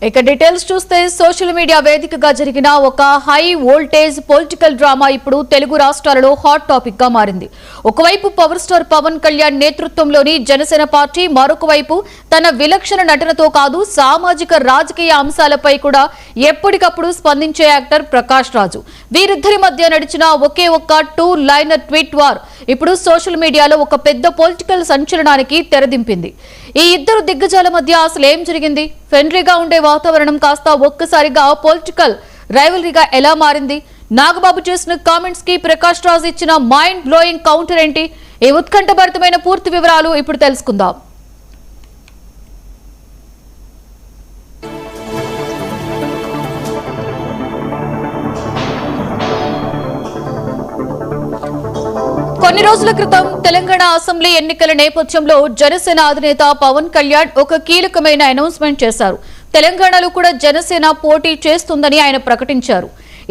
ఇక డీటెయిల్స్ చూస్తే social media వేదికగా జరిగిన ఒక హై వోల్టేజ్ పొలిటికల్ డ్రామా ఇప్పుడు తెలుగు రాష్ట్రాలలో హాట్ టాపిక్ గా మారింది. ఒకవైపు పవర్ స్టార్ పవన్ కళ్యాణ్ నేతృత్వంలోని జనసేన పార్టీ, మరొక వైపు తన విలక్షణ నటనతో కాదు సామాజిక రాజకీయ అంశాలపై కూడా ఎప్పటికప్పుడు స్పందించే యాక్టర్ ప్రకాష్ రాజు. వీరిద్దరి మధ్య నడిచిన ఒకే ఒక్క 2 లైనర్ ట్వీట్ వార్ ఇప్పుడు సోషల్ మీడియాలో ఒక పెద్ద పొలిటికల్ సంచలనానికి తెరదింపింది. ఈ ఇద్దరు దిగ్గజాల మధ్య అసలు ఏం జరిగింది? ఫ్రెండ్లీగా ఉండే వాతావరణం కాస్త ఒక్కసారిగా పొలిటికల్ రైవలరీగా ఎలా మారింది? నాగబాబు చేసిన కామెంట్స్ కి ప్రకాష్ రాజ్ ఇచ్చిన మైండ్ బ్లోయింగ్ కౌంటర్ ఏంటి? ఈ ఉత్కంఠభరితమైన పూర్తి వివరాలు ఇప్పుడు తెలుసుకుందాం. కొన్ని రోజుల క్రితం తెలంగాణ అసెంబ్లీ ఎన్నికల నేపథ్యంలో జనసేన అధినేత పవన్ కళ్యాణ్ ఒక కీలకమైన అనౌన్స్మెంట్ చేశారు. తెలంగాణలో కూడా జనసేన పోటీ చేస్తుందని ఆయన ప్రకటించారు.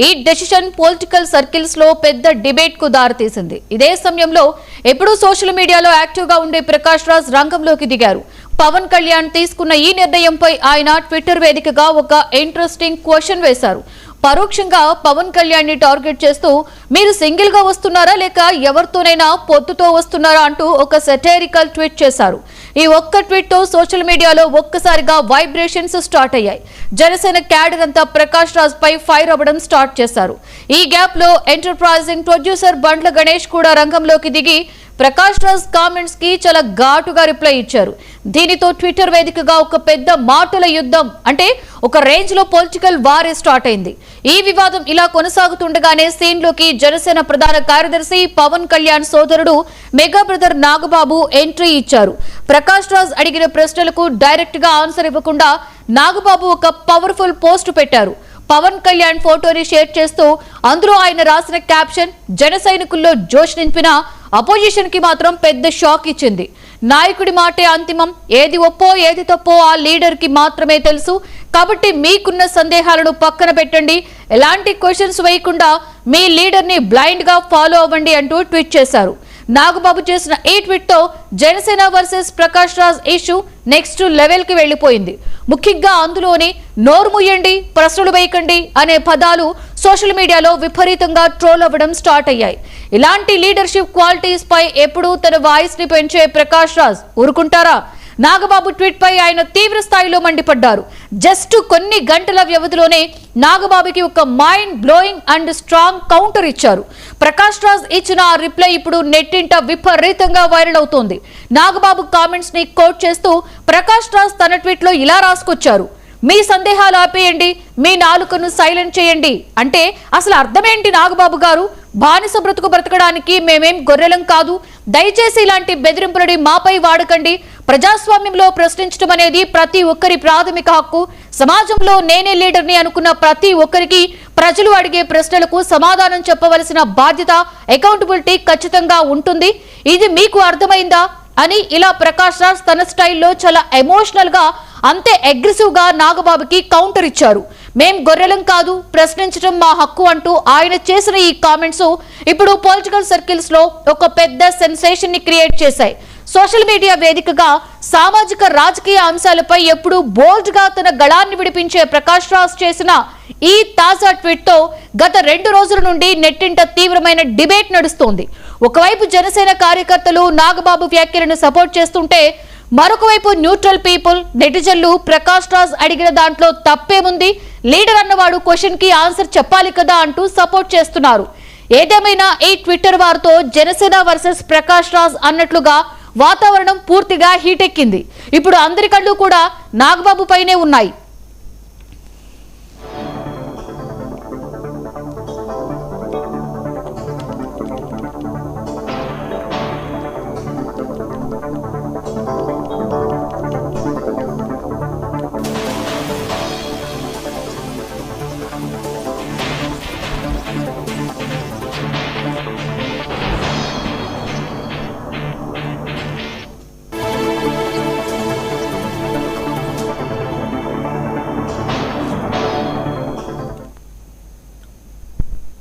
ఈ డెసిషన్ పొలిటికల్ సర్కిల్స్ లో పెద్ద డిబేట్ కు దారితీసింది. ఇదే సమయంలో ఎప్పుడూ సోషల్ మీడియాలో యాక్టివ్ గా ఉండే ప్రకాష్ రాజ్ రంగంలోకి దిగారు. పవన్ కళ్యాణ్ తీసుకున్న ఈ నిర్ణయంపై ఆయన ట్విట్టర్ వేదికగా ఒక ఇంట్రెస్టింగ్ క్వశ్చన్ వేశారు. పరోక్షంగా పవన్ కళ్యాణ్ ని టార్గెట్ చేస్తూ మీరు సింగిల్ గా వస్తున్నారా లేక ఎవరితోనైనా పొత్తుతో వస్తున్నారా అంటూ ఒక సెటైరికల్ ట్వీట్ చేశారు. ఈ ఒక్క ట్వీట్ తో సోషల్ మీడియాలో ఒక్కసారిగా వైబ్రేషన్స్ స్టార్ట్ అయ్యాయి. జనసేన క్యాడర్ అంతా ప్రకాష్ రాజ్ పై ఫైర్ అవ్వడం స్టార్ట్ చేశారు. ఈ గ్యాప్ లో ఎంటర్ప్రైజింగ్ ప్రొడ్యూసర్ బండ్ల గణేష్ కూడా రంగంలోకి దిగి ప్రకాష్ రాజ్ కామెంట్స్ కి చాలా ఘాటుగా రిప్లై ఇచ్చారు. దీనితో ట్విట్టర్ వేదికగా ఒక పెద్ద మాటల యుద్ధం, అంటే ఒక రేంజ్ లో పొలిటికల్ వార్ స్టార్ట్ అయింది. ఈ వివాదం ఇలా కొనసాగుతుండగానే సీన్ లోకి జనసేన ప్రధాన కార్యదర్శి పవన్ కళ్యాణ్ సోదరుడు మెగా బ్రదర్ నాగబాబు ఎంట్రీ ఇచ్చారు. ప్రకాష్ రాజ్ అడిగిన ప్రశ్నలకు డైరెక్ట్ గా ఆన్సర్ ఇవ్వకుండా నాగబాబు ఒక పవర్ఫుల్ పోస్ట్ పెట్టారు. పవన్ కళ్యాణ్ ఫోటోని షేర్ చేస్తూ అందులో ఆయన రాసిన క్యాప్షన్ జన సైనికుల్లో జోష్ నింపిన అపోజిషన్ కి మాత్రం పెద్ద షాక్ ఇచ్చింది. నాయకుడి మాటే అంతిమం, ఏది ఒప్పో ఏది తప్పో ఆ లీడర్ కి మాత్రమే తెలుసు. కాబట్టి మీకున్న సందేహాలను పక్కన పెట్టండి, ఎలాంటి క్వశ్చన్స్ వేయకుండా మీ లీడర్ ని బ్లైండ్ గా ఫాలో అవ్వండి అంటూ ట్వీట్ చేశారు. నాగబాబు చేసిన ఈ ట్వీట్ తో Janasena versus Prakash Raj issue next level కి వెళ్లిపోయింది. ముఖ్యంగా అందులోని నోరు ముయ్యండి, ప్రశ్నలు వేయకండి అనే పదాలు సోషల్ మీడియాలో విపరీతంగా ట్రోల్ అవ్వడం స్టార్ట్ అయ్యాయి. ఇలాంటి లీడర్షిప్ క్వాలిటీస్ పై ఎప్పుడూ తన వాయిస్ ని పెంచే ప్రకాష్ రాజ్ ఊరుకుంటారా? నాగబాబు ట్వీట్ పై ఆయన తీవ్ర స్థాయిలో మండిపడ్డారు. జస్ట్ కొన్ని గంటల వ్యవధిలోనే నాగబాబుకి ఒక mind blowing and strong counter ఇచ్చారు. ప్రకాష్ రాజ్ ఇచ్చిన ఆ రిప్లై ఇప్పుడు నెట్టింట విపరీతంగా వైరల్ అవుతోంది. నాగబాబు కామెంట్స్ ని కోట్ చేస్తూ ప్రకాష్ రాజ్ తన ట్వీట్ లో ఇలా రాసుకొచ్చారు: మీ సందేహాలు ఆపేయండి, మీ నాలుకను సైలెంట్ చేయండి. అంటే అసలు అర్థమేంటి నాగబాబు గారు? బానిస బ్రతుకు బ్రతకడానికి మేమేం గొర్రెలం కాదు. దయచేసి ఇలాంటి బెదిరింపులని మాపై వాడకండి. ప్రజాస్వామ్యంలో ప్రశ్నించడం అనేది ప్రతి ఒక్కరి ప్రాథమిక హక్కు. సమాజంలో నేనే లీడర్ని అనుకున్న ప్రతి ఒక్కరికి ప్రజలు అడిగే ప్రశ్నలకు సమాధానం చెప్పవలసిన బాధ్యత, అకౌంటబిలిటీ ఖచ్చితంగా ఉంటుంది. ఇది మీకు అర్థమైందా అని ఇలా ప్రకాష్ రాజ్ తన స్టైల్లో చాలా ఎమోషనల్ గా, అంతే అగ్రెసివ్ గా నాగబాబుకి కౌంటర్ ఇచ్చారు. మేం గొర్రెలం కాదు, ప్రశ్నించడం మా హక్కు అంటూ ఆయన చేసిన ఈ కామెంట్స్ ఇప్పుడు పొలిటికల్ సర్కిల్స్ లో ఒక పెద్ద సెన్సేషన్ ని క్రియేట్ చేశాయి. సోషల్ మీడియా వేదికగా సామాజిక రాజకీయ అంశాలపై ఎప్పుడూ బోల్డ్ గా తన గళాన్ని విడిపించే ప్రకాష్ రాజ్ చేసిన ఈ తాజా ట్వీట్ తో గత 2 రోజుల నుండి నెట్టింట తీవ్రమైన డిబేట్ నడుస్తోంది. ఒకవైపు జనసేన కార్యకర్తలు నాగబాబు వ్యాఖ్యలను సపోర్ట్ చేస్తుంటే, మరొక వైపు న్యూట్రల్ పీపుల్, నెటిజన్లు ప్రకాష్ రాజ్ అడిగిన దాంట్లో తప్పేముంది, లీడర్ అన్నవాడు క్వశ్చన్ కి ఆన్సర్ చెప్పాలి కదా అంటూ సపోర్ట్ చేస్తున్నారు. ఏదేమైనా ఈ ట్విట్టర్ వార్తో జనసేన వర్సెస్ ప్రకాష్ రాజ్ అన్నట్లుగా వాతావరణం పూర్తిగా హీటెక్కింది. ఇప్పుడు అందరి కళ్ళు కూడా నాగబాబు పైనే ఉన్నాయి.